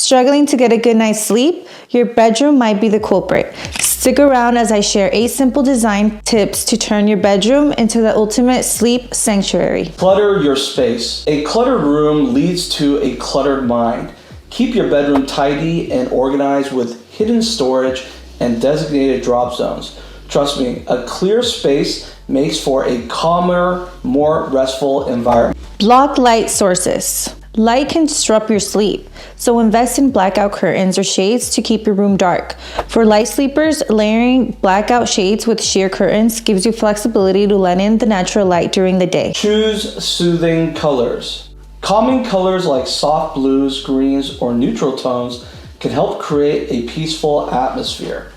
Struggling to get a good night's sleep? Your bedroom might be the culprit. Stick around as I share 8 simple design tips to turn your bedroom into the ultimate sleep sanctuary. Clutter your space. A cluttered room leads to a cluttered mind. Keep your bedroom tidy and organized with hidden storage and designated drop zones. Trust me, a clear space makes for a calmer, more restful environment. Block light sources. Light can disrupt your sleep, so invest in blackout curtains or shades to keep your room dark. For light sleepers, layering blackout shades with sheer curtains gives you flexibility to let in the natural light during the day. Choose soothing colors. Calming colors like soft blues, greens, or neutral tones can help create a peaceful atmosphere.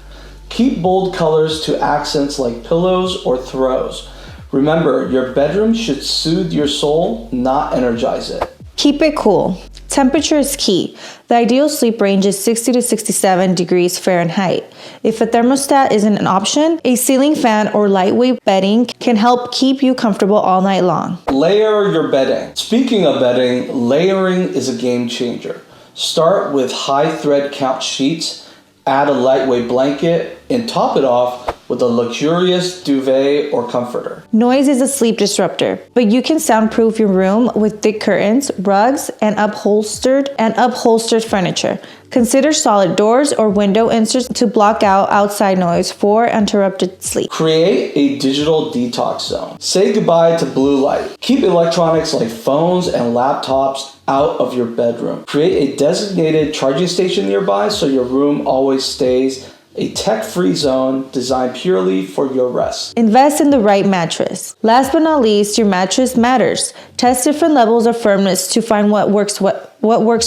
Keep bold colors to accents like pillows or throws. Remember, your bedroom should soothe your soul, not energize it. Keep it cool. Temperature is key. The ideal sleep range is 60 to 67 degrees Fahrenheit. If a thermostat isn't an option, a ceiling fan or lightweight bedding can help keep you comfortable all night long. Layer your bedding. Speaking of bedding, layering is a game changer. Start with high thread count sheets, add a lightweight blanket, and top it off with a luxurious duvet or comforter. Noise is a sleep disruptor, but you can soundproof your room with thick curtains, rugs, and upholstered furniture. Consider solid doors or window inserts to block out outside noise for uninterrupted sleep. Create a digital detox zone. Say goodbye to blue light. Keep electronics like phones and laptops out of your bedroom. Create a designated charging station nearby so your room always stays a tech-free zone designed purely for your rest. Invest in the right mattress. Last but not least, your mattress matters. Test different levels of firmness to find what works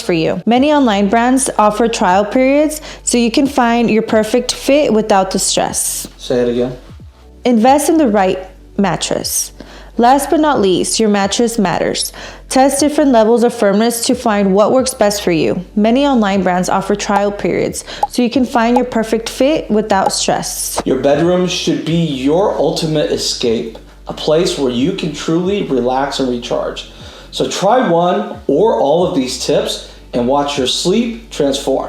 for you. Many online brands offer trial periods so you can find your perfect fit without the stress. Say it again. Invest in the right mattress. Last but not least, your mattress matters. Test different levels of firmness to find what works best for you. Many online brands offer trial periods, so you can find your perfect fit without stress. Your bedroom should be your ultimate escape, a place where you can truly relax and recharge. So try one or all of these tips and watch your sleep transform.